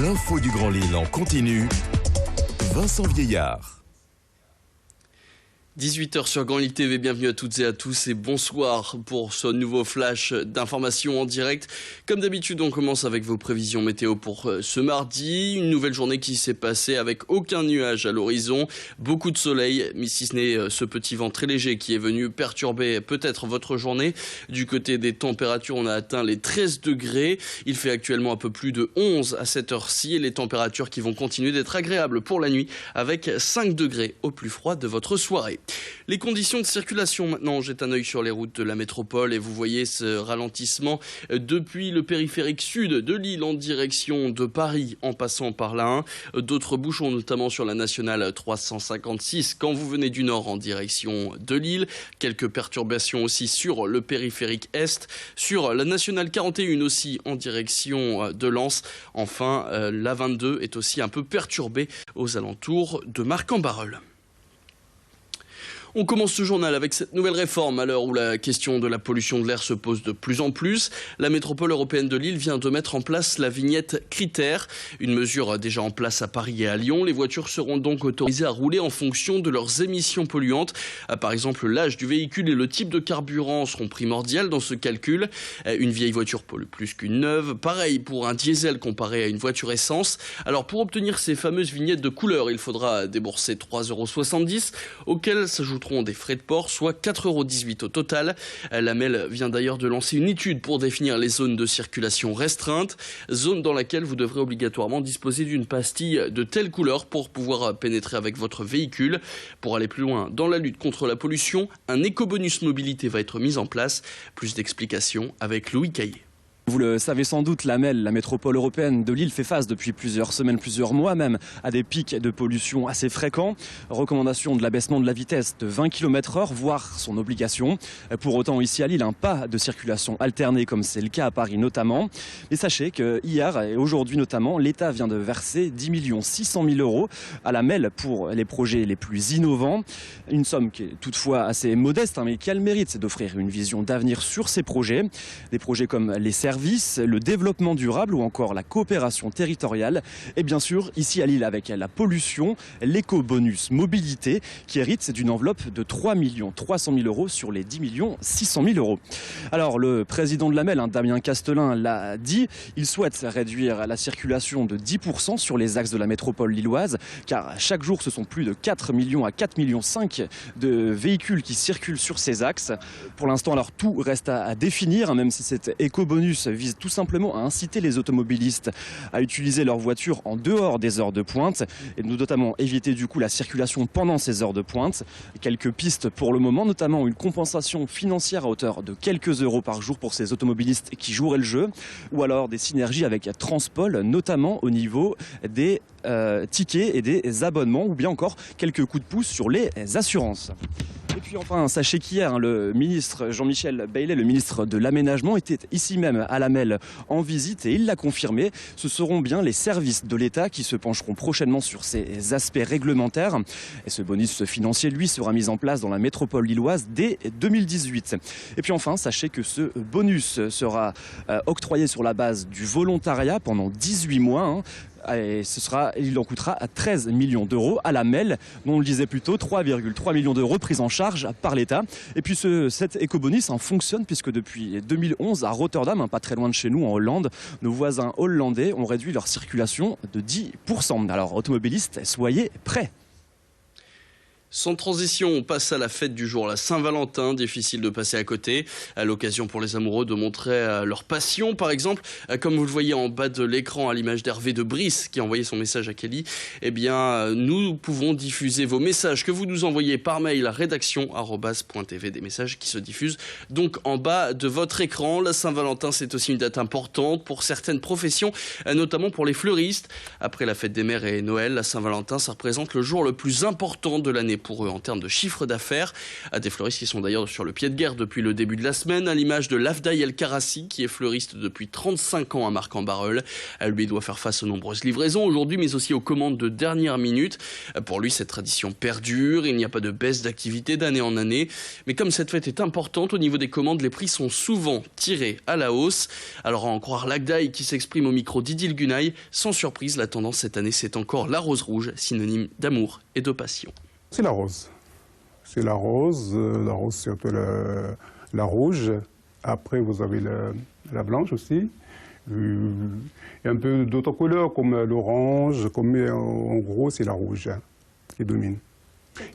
L'info du Grand Lille en continu. Vincent Vieillard. 18h sur Grand Lille TV, bienvenue à toutes et à tous et bonsoir pour ce nouveau flash d'informations en direct. Comme d'habitude, on commence avec vos prévisions météo pour ce mardi. Une nouvelle journée qui s'est passée avec aucun nuage à l'horizon, beaucoup de soleil, mais si ce n'est ce petit vent très léger qui est venu perturber peut-être votre journée. Du côté des températures, on a atteint les 13 degrés. Il fait actuellement un peu plus de 11 à cette heure-ci et les températures qui vont continuer d'être agréables pour la nuit avec 5 degrés au plus froid de votre soirée. Les conditions de circulation maintenant, on jette un œil sur les routes de la métropole et vous voyez ce ralentissement depuis le périphérique sud de Lille en direction de Paris en passant par la 1. D'autres bouchons notamment sur la nationale 356 quand vous venez du nord en direction de Lille. Quelques perturbations aussi sur le périphérique est, sur la nationale 41 aussi en direction de Lens. Enfin, la 22 est aussi un peu perturbée aux alentours de Marc-en-Barœul. On commence ce journal avec cette nouvelle réforme à l'heure où la question de la pollution de l'air se pose de plus en plus. La métropole européenne de Lille vient de mettre en place la vignette critère, une mesure déjà en place à Paris et à Lyon. Les voitures seront donc autorisées à rouler en fonction de leurs émissions polluantes. Par exemple, l'âge du véhicule et le type de carburant seront primordiales dans ce calcul. Une vieille voiture pollue plus qu'une neuve. Pareil pour un diesel comparé à une voiture essence. Alors pour obtenir ces fameuses vignettes de couleur, il faudra débourser 3,70 €, auxquels s'ajoutent des frais de port, soit 4,18 € au total. La MEL vient d'ailleurs de lancer une étude pour définir les zones de circulation restreintes, zone dans laquelle vous devrez obligatoirement disposer d'une pastille de telle couleur pour pouvoir pénétrer avec votre véhicule. Pour aller plus loin dans la lutte contre la pollution, un éco-bonus mobilité va être mis en place. Plus d'explications avec Louis Caillé. Vous le savez sans doute, la MEL, la métropole européenne de Lille, fait face depuis plusieurs semaines, plusieurs mois même, à des pics de pollution assez fréquents. Recommandation de l'abaissement de la vitesse de 20 km/h, voire son obligation. Pour autant, ici à Lille, pas de circulation alternée comme c'est le cas à Paris notamment. Mais sachez que hier et aujourd'hui notamment, l'État vient de verser 10 600 000 € à la MEL pour les projets les plus innovants. Une somme qui est toutefois assez modeste, mais qui a le mérite, c'est d'offrir une vision d'avenir sur ces projets. Des projets comme les services, le développement durable ou encore la coopération territoriale. Et bien sûr, ici à Lille, avec la pollution, l'éco-bonus mobilité qui hérite d'une enveloppe de 3 300 000 € sur les 10 600 000 €. Alors, le président de la MEL, Damien Castelin, l'a dit, il souhaite réduire la circulation de 10% sur les axes de la métropole lilloise, car chaque jour, ce sont plus de 4 millions à 4,5 millions de véhicules qui circulent sur ces axes. Pour l'instant, alors, tout reste à définir, même si cet éco-bonus vise tout simplement à inciter les automobilistes à utiliser leur voiture en dehors des heures de pointe et notamment éviter du coup la circulation pendant ces heures de pointe. Quelques pistes pour le moment, notamment une compensation financière à hauteur de quelques euros par jour pour ces automobilistes qui joueraient le jeu, ou alors des synergies avec Transpol, notamment au niveau des tickets et des abonnements, ou bien encore quelques coups de pouce sur les assurances. Et puis enfin, sachez qu'hier, le ministre Jean-Michel Baillet, le ministre de l'Aménagement, était ici même à la MEL en visite et il l'a confirmé. Ce seront bien les services de l'État qui se pencheront prochainement sur ces aspects réglementaires. Et ce bonus financier, lui, sera mis en place dans la métropole lilloise dès 2018. Et puis enfin, sachez que ce bonus sera octroyé sur la base du volontariat pendant 18 mois. Et il en coûtera à 13 millions d'euros à la MEL, dont on le disait plus tôt, 3,3 millions d'euros pris en charge par l'État. Et puis cet éco-bonus fonctionne puisque depuis 2011 à Rotterdam, pas très loin de chez nous en Hollande, nos voisins hollandais ont réduit leur circulation de 10%. Alors automobilistes, soyez prêts. Sans transition, on passe à la fête du jour, la Saint-Valentin. Difficile de passer à côté. À l'occasion pour les amoureux de montrer leur passion, par exemple. Comme vous le voyez en bas de l'écran à l'image d'Hervé de Brice qui a envoyé son message à Kelly. Eh bien, nous pouvons diffuser vos messages que vous nous envoyez par mail à rédaction@point.tv. Des messages qui se diffusent donc en bas de votre écran. La Saint-Valentin, c'est aussi une date importante pour certaines professions, notamment pour les fleuristes. Après la fête des mères et Noël, la Saint-Valentin, ça représente le jour le plus important de l'année pour eux en termes de chiffre d'affaires. Des fleuristes qui sont d'ailleurs sur le pied de guerre depuis le début de la semaine, à l'image de Lafdaï El Karassi, qui est fleuriste depuis 35 ans à Marc-en-Barœul. Lui doit faire face aux nombreuses livraisons aujourd'hui, mais aussi aux commandes de dernière minute. Pour lui, cette tradition perdure, il n'y a pas de baisse d'activité d'année en année. Mais comme cette fête est importante, au niveau des commandes, les prix sont souvent tirés à la hausse. Alors à en croire Lagdaï qui s'exprime au micro d'Idil Gunay, sans surprise, la tendance cette année, c'est encore la rose rouge, synonyme d'amour et de passion. C'est la rose. C'est la rose, surtout la rouge. Après, vous avez la blanche aussi. Et un peu d'autres couleurs comme l'orange, en gros, c'est la rouge qui domine.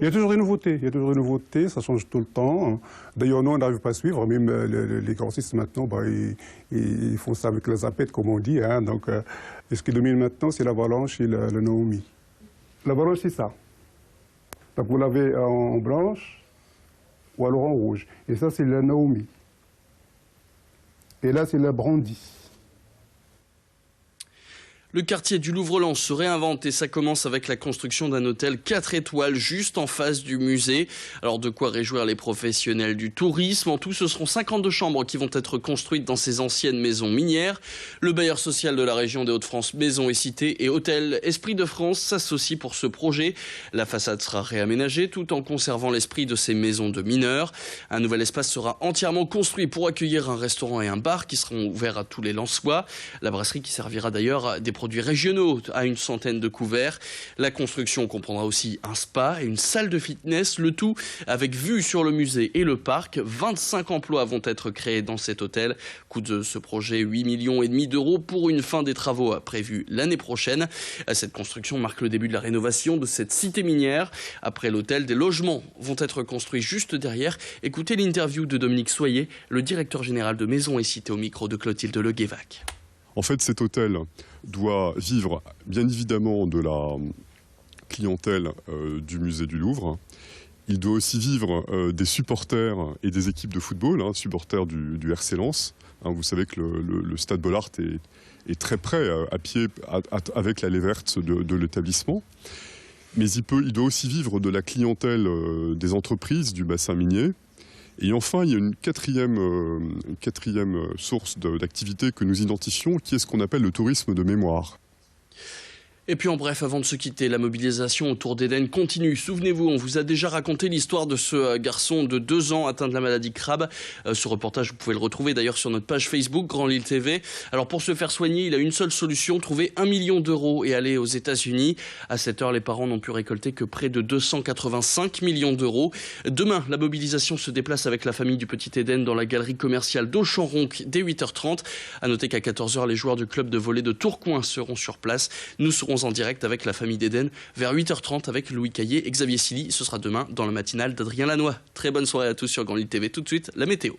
Il y a toujours des nouveautés, ça change tout le temps. D'ailleurs, nous, on n'arrive pas à suivre, même les grossistes maintenant, ils font ça avec la zapette, comme on dit. Donc, et ce qui domine maintenant, c'est la blanche et la Naomi. La blanche, c'est ça. Donc, vous l'avez en blanche ou alors en rouge. Et ça, c'est la Naomi. Et là, c'est la Brandy. Le quartier du Louvre-Lens se réinvente et ça commence avec la construction d'un hôtel 4 étoiles juste en face du musée. Alors de quoi réjouir les professionnels du tourisme. En tout, ce seront 52 chambres qui vont être construites dans ces anciennes maisons minières. Le bailleur social de la région des Hauts-de-France, Maisons et Cités et Hôtel Esprit de France s'associe pour ce projet. La façade sera réaménagée tout en conservant l'esprit de ces maisons de mineurs. Un nouvel espace sera entièrement construit pour accueillir un restaurant et un bar qui seront ouverts à tous les Lensois. La brasserie qui servira d'ailleurs des produits régionaux à une centaine de couverts. La construction comprendra aussi un spa et une salle de fitness, le tout avec vue sur le musée et le parc. 25 emplois vont être créés dans cet hôtel. Coût de ce projet, 8,5 millions d'euros pour une fin des travaux prévue l'année prochaine. Cette construction marque le début de la rénovation de cette cité minière. Après l'hôtel, des logements vont être construits juste derrière. Écoutez l'interview de Dominique Soyer, le directeur général de Maisons et Cités au micro de Clotilde Le Guévac. En fait, cet hôtel doit vivre bien évidemment de la clientèle du musée du Louvre. Il doit aussi vivre des supporters et des équipes de football, supporters du RC Lens. Vous savez que le stade Bollaert est très près, à pied, avec l'allée verte de l'établissement. Mais il doit aussi vivre de la clientèle des entreprises du bassin minier. Et enfin, il y a une quatrième source d'activité que nous identifions, qui est ce qu'on appelle le tourisme de mémoire. Et puis en bref, avant de se quitter, la mobilisation autour d'Éden continue. Souvenez-vous, on vous a déjà raconté l'histoire de ce garçon de 2 ans atteint de la maladie Crabbe. Ce reportage, vous pouvez le retrouver d'ailleurs sur notre page Facebook, Grand Lille TV. Alors pour se faire soigner, il a une seule solution, trouver 1 million d'euros et aller aux États-Unis. À cette heure, les parents n'ont pu récolter que près de 285 millions d'euros. Demain, la mobilisation se déplace avec la famille du Petit Éden dans la galerie commerciale d'Auchan-Ronc dès 8h30. À noter qu'à 14h, les joueurs du club de volley de Tourcoing seront sur place. Nous serons en direct avec la famille d'Éden vers 8h30 avec Louis Caillé et Xavier Silly. Ce sera demain dans le matinal d'Adrien Lanois. Très bonne soirée à tous sur Grand Lille TV. Tout de suite, la météo.